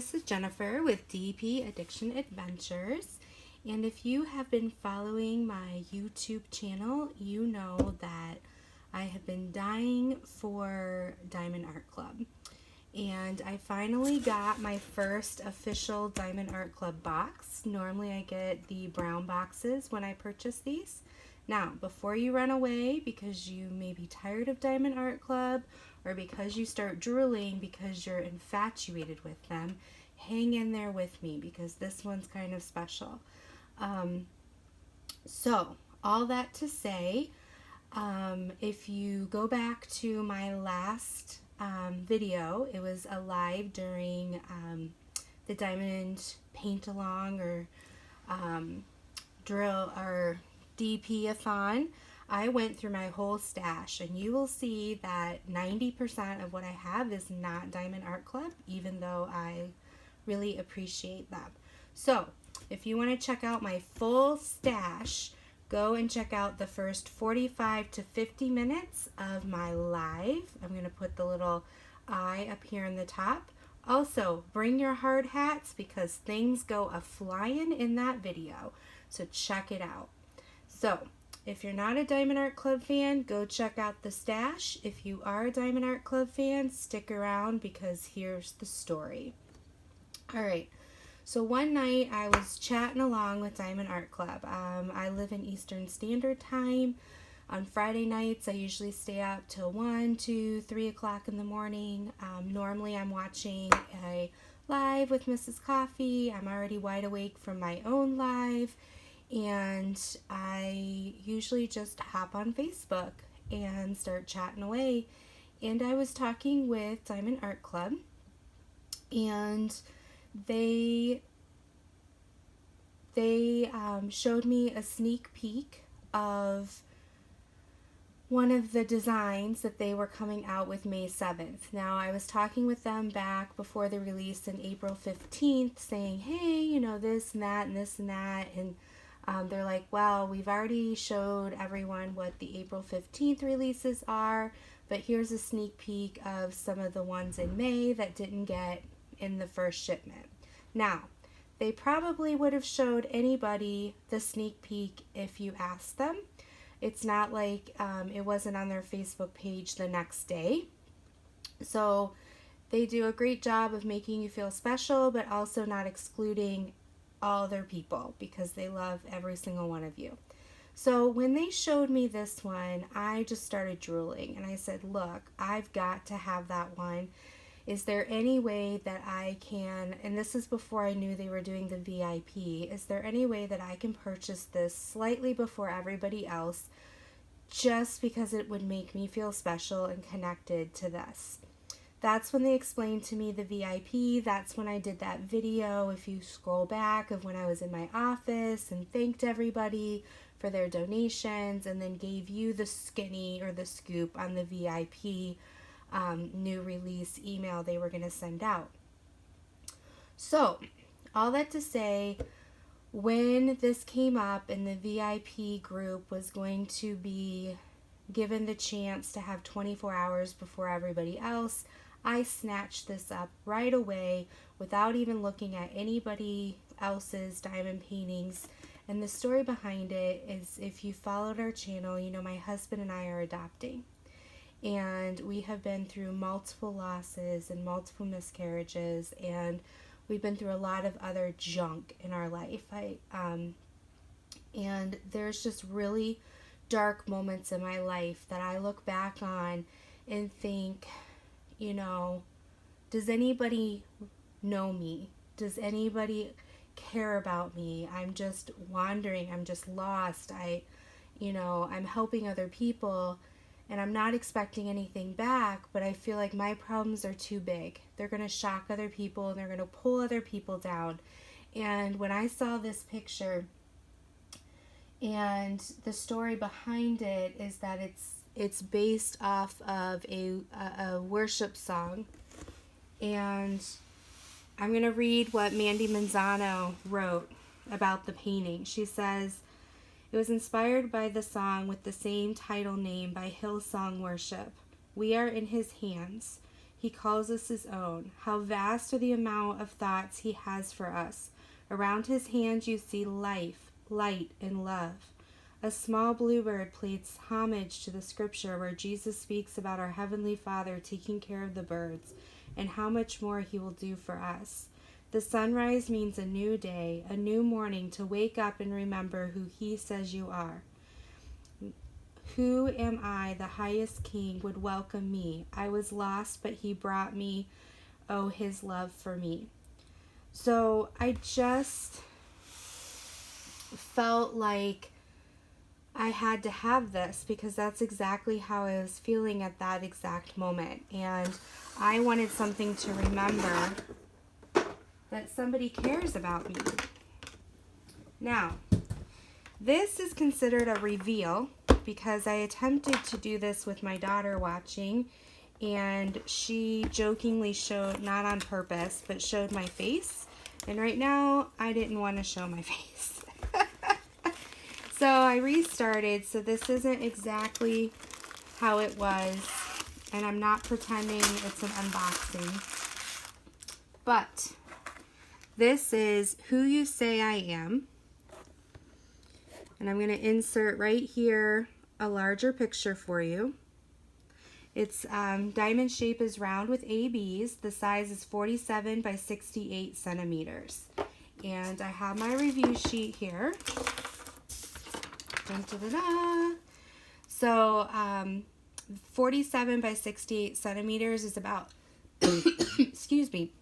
this is Jennifer with DP Addiction Adventures, and if you have been following my YouTube channel, you know that I have been dying for Diamond Art Club, and I finally got my first official Diamond Art Club box. Normally I get the brown boxes when I purchase these. Now, before you run away because you may be tired of Diamond Art Club or because you start drooling because you're infatuated with them, hang in there with me because this one's kind of special. So, all that to say, if you go back to my last video, it was a live during the Diamond Paint Along or drill or DP-a-thon. I went through my whole stash, and you will see that 90% of what I have is not Diamond Art Club, even though I really appreciate them. So if you want to check out my full stash, go and check out the first 45 to 50 minutes of my live. I'm going to put the little eye up here in the top. Also, bring your hard hats because things go a-flying in that video, so check it out. So, if you're not a Diamond Art Club fan, go check out the stash. If you are a Diamond Art Club fan, stick around because here's the story. Alright, so one night I was chatting along with Diamond Art Club. I live in Eastern Standard Time. On Friday nights, I usually stay out till 1, 2, 3 o'clock in the morning. Normally I'm watching a live with Mrs. Coffee. I'm already wide awake from my own live. And I usually just hop on Facebook and start chatting away. And I was talking with Diamond Art Club, and they showed me a sneak peek of one of the designs that they were coming out with May 7th. Now, I was talking with them back before the release on April 15th saying, hey, you know, this and that and this and that, and they're like, well, we've already showed everyone what the April 15th releases are, but here's a sneak peek of some of the ones in May that didn't get in the first shipment. Now, they probably would have showed anybody the sneak peek if you asked them. It's not like it wasn't on their Facebook page the next day. So they do a great job of making you feel special, but also not excluding all their people because they love every single one of you. So when they showed me this one, I just started drooling and I said, look, I've got to have that one. Is there any way that I can, and this is before I knew they were doing the VIP, is there any way that I can purchase this slightly before everybody else just because it would make me feel special and connected to this? That's when they explained to me the VIP. That's when I did that video, if you scroll back, of when I was in my office and thanked everybody for their donations and then gave you the skinny or the scoop on the VIP new release email they were going to send out. So, all that to say, when this came up and the VIP group was going to be given the chance to have 24 hours before everybody else, I snatched this up right away without even looking at anybody else's diamond paintings. And the story behind it is, if you followed our channel, you know my husband and I are adopting. And we have been through multiple losses and multiple miscarriages, and we've been through a lot of other junk in our life. And there's just really dark moments in my life that I look back on and think, you know, does anybody know me? Does anybody care about me? I'm just wandering. I'm just lost. I'm helping other people and I'm not expecting anything back, but I feel like my problems are too big. They're going to shock other people and they're going to pull other people down. And when I saw this picture, and the story behind it is that it's based off of a worship song. And I'm going to read what Mandy Manzano wrote about the painting. She says, it was inspired by the song with the same title name by Hillsong Worship. We are in his hands. He calls us his own. How vast are the amount of thoughts he has for us. Around his hands you see life, light, and love. A small bluebird pays homage to the scripture where Jesus speaks about our Heavenly Father taking care of the birds and how much more he will do for us. The sunrise means a new day, a new morning to wake up and remember who he says you are. Who am I, the highest king, would welcome me? I was lost, but he brought me, oh, his love for me. So I just felt like I had to have this because that's exactly how I was feeling at that exact moment. And I wanted something to remember that somebody cares about me. Now, this is considered a reveal because I attempted to do this with my daughter watching, and she jokingly showed, not on purpose, but showed my face. And right now, I didn't want to show my face. So I restarted, so this isn't exactly how it was, and I'm not pretending it's an unboxing. But this is Who You Say I Am. And I'm going to insert right here a larger picture for you. Its diamond shape is round with ABs. The size is 47 by 68 centimeters. And I have my review sheet here. Dun, da, da, da. So 47 by 68 centimeters is about, excuse me,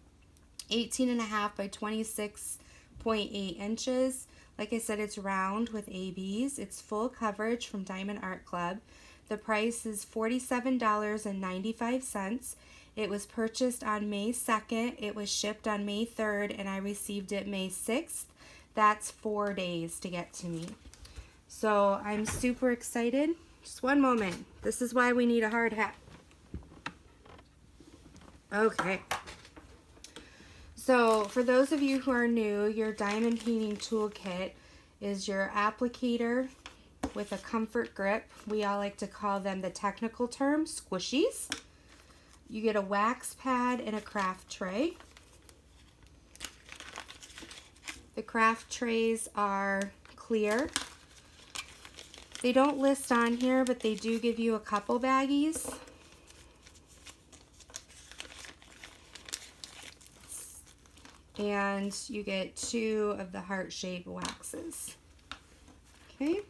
18.5 by 26.8 inches. Like I said, it's round with ABs. It's full coverage from Diamond Art Club. The price is $47.95. It was purchased on May 2nd. It was shipped on May 3rd, and I received it May 6th. That's 4 days to get to me. So I'm super excited. Just one moment. This is why we need a hard hat. Okay. So for those of you who are new, your diamond painting toolkit is your applicator with a comfort grip. We all like to call them the technical term, squishies. You get a wax pad and a craft tray. The craft trays are clear. They don't list on here, but they do give you a couple baggies. And you get 2 of the heart-shaped waxes. Okay.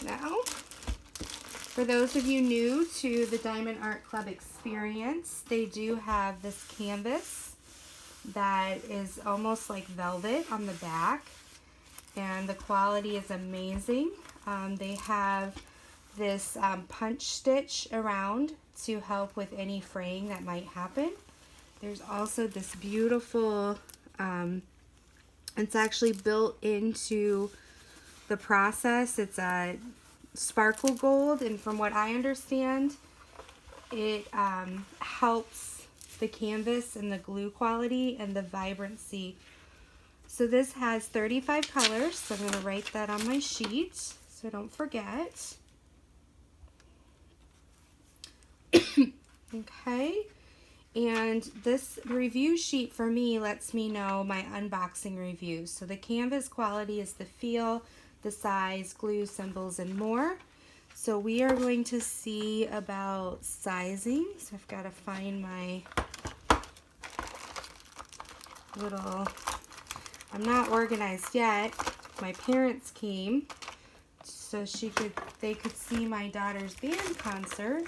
Now, for those of you new to the Diamond Art Club experience, they do have this canvas that is almost like velvet on the back, and the quality is amazing. They have this punch stitch around to help with any fraying that might happen. There's also this beautiful, it's actually built into the process. It's a sparkle gold, and from what I understand, it helps the canvas and the glue quality and the vibrancy. So this has 35 colors, so I'm going to write that on my sheet so I don't forget. Okay, and this review sheet for me lets me know my unboxing reviews. So the canvas quality is the feel, the size, glue, symbols, and more. So we are going to see about sizing. So I've got to find my little, I'm not organized yet. My parents came so they could see my daughter's band concert.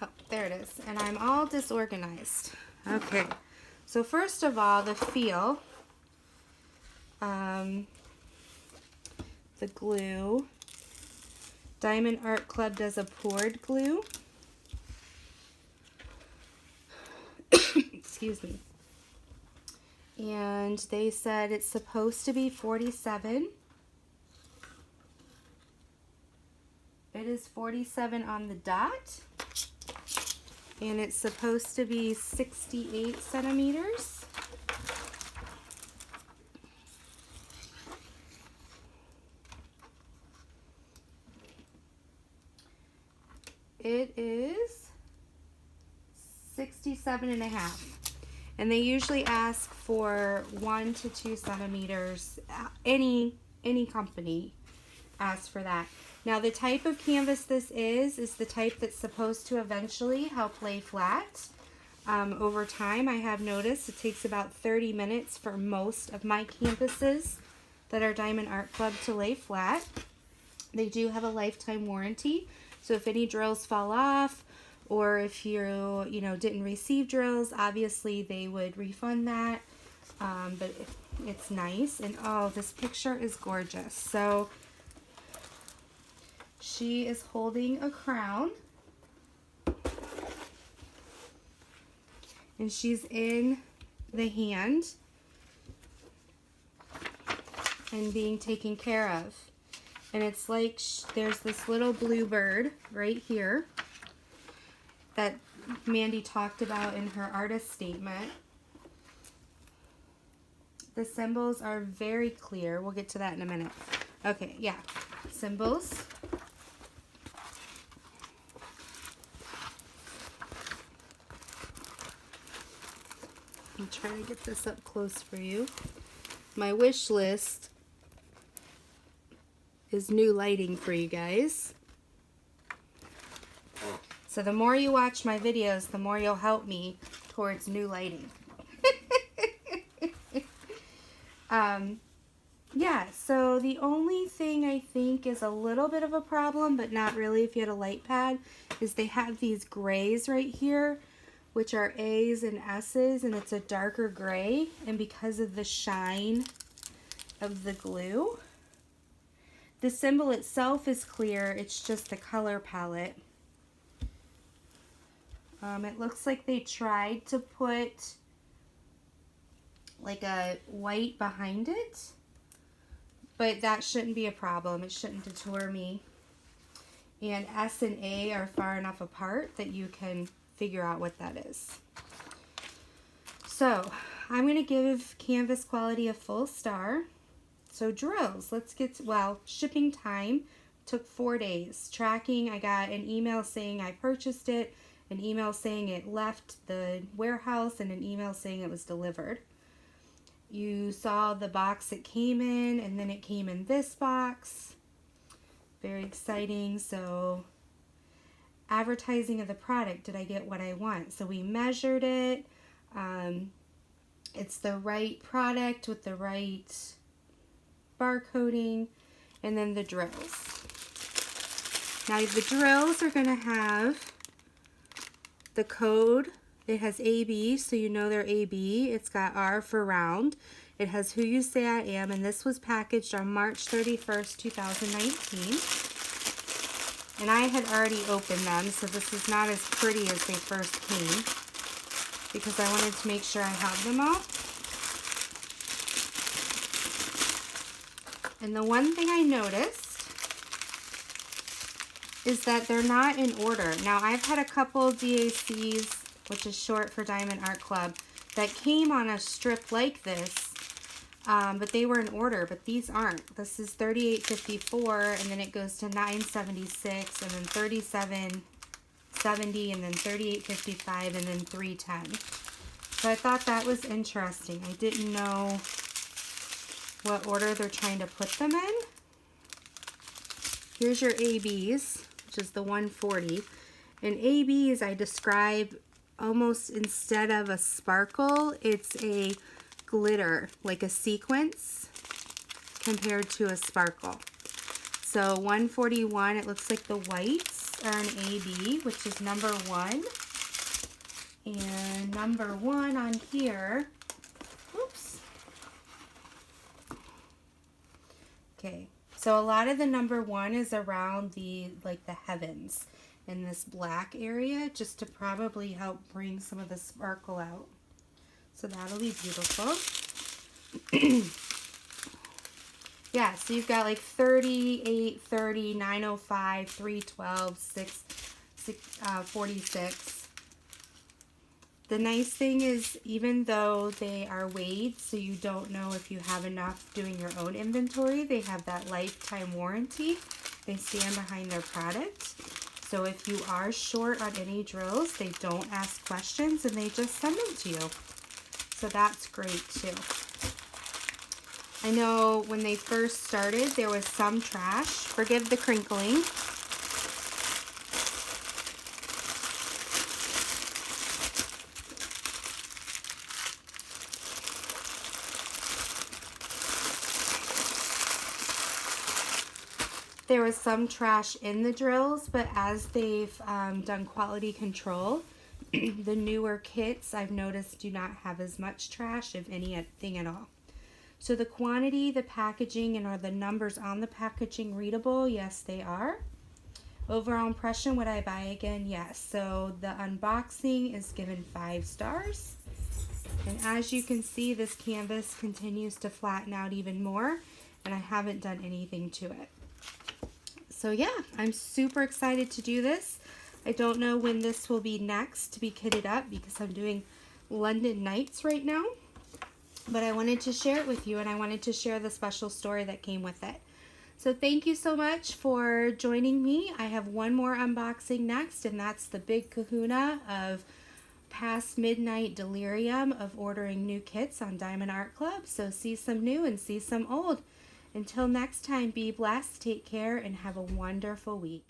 Oh, there it is. And I'm all disorganized. Okay. So first of all, the feel. The glue. Diamond Art Club does a poured glue. Excuse me. And they said it's supposed to be 47. It is 47 on the dot. And it's supposed to be 68 centimeters. it is 67.5. And they usually ask for 1 to 2 centimeters. Any company asks for that. Now the type of canvas this is the type that's supposed to eventually help lay flat. Over time, I have noticed it takes about 30 minutes for most of my canvases that are Diamond Art Club to lay flat. They do have a lifetime warranty, so if any drills fall off, or if you didn't receive drills, obviously they would refund that. But it's nice, and oh, this picture is gorgeous. So she is holding a crown, and she's in the hand and being taken care of. And it's like there's this little blue bird right here that Mandy talked about in her artist statement. The symbols are very clear. We'll get to that in a minute. Okay, yeah, symbols. I'm trying to get this up close for you. My wish list is new lighting for you guys. So the more you watch my videos, the more you'll help me towards new lighting. Yeah, so the only thing I think is a little bit of a problem, but not really if you had a light pad, is they have these grays right here, which are A's and S's, and it's a darker gray, and because of the shine of the glue, the symbol itself is clear, it's just the color palette. It looks like they tried to put like a white behind it, but that shouldn't be a problem. It shouldn't deter me. And S and A are far enough apart that you can figure out what that is. So I'm going to give canvas quality a full star. So drills, let's get to, well, shipping time took 4 days. Tracking, I got an email saying I purchased it, an email saying it left the warehouse, and an email saying it was delivered. You saw the box it came in, and then it came in this box. Very exciting. So advertising of the product, did I get what I want? So we measured it. It's the right product with the right barcoding, and then the drills. Now the drills are going to have the code. It has AB, so you know they're AB. It's got R for round. It has Who You Say I Am, and this was packaged on March 31st, 2019. And I had already opened them, so this is not as pretty as they first came, because I wanted to make sure I have them all. And the one thing I noticed is that they're not in order. Now, I've had a couple DACs, which is short for Diamond Art Club, that came on a strip like this, but they were in order, but these aren't. This is $38.54, and then it goes to $9.76, and then $37.70, and then $38.55, and then $3.10. So I thought that was interesting. I didn't know what order they're trying to put them in. Here's your ABs, which is the 140. And ABs I describe almost, instead of a sparkle, it's a glitter, like a sequence compared to a sparkle. So 141, it looks like the whites are an AB, which is number 1. And number 1 on here, oops. Okay, so a lot of the number 1 is around the, like the heavens in this black area, just to probably help bring some of the sparkle out. So that'll be beautiful. Yeah, so you've got like 38, 30, 905, 312, 46. The nice thing is, even though they are weighed, so you don't know if you have enough doing your own inventory, they have that lifetime warranty. They stand behind their product. So if you are short on any drills, they don't ask questions and they just send them to you. So that's great too. I know when they first started, there was some trash. Forgive the crinkling. There was some trash in the drills, but as they've done quality control, the newer kits I've noticed do not have as much trash, if anything at all. So the quantity, the packaging, and are the numbers on the packaging readable? Yes, they are. Overall impression, would I buy again? Yes. So the unboxing is given 5 stars. And as you can see, this canvas continues to flatten out even more, and I haven't done anything to it. So yeah, I'm super excited to do this. I don't know when this will be next to be kitted up because I'm doing London Nights right now. But I wanted to share it with you, and I wanted to share the special story that came with it. So thank you so much for joining me. I have one more unboxing next, and that's the big kahuna of past midnight delirium of ordering new kits on Diamond Art Club. So see some new and see some old. Until next time, be blessed, take care, and have a wonderful week.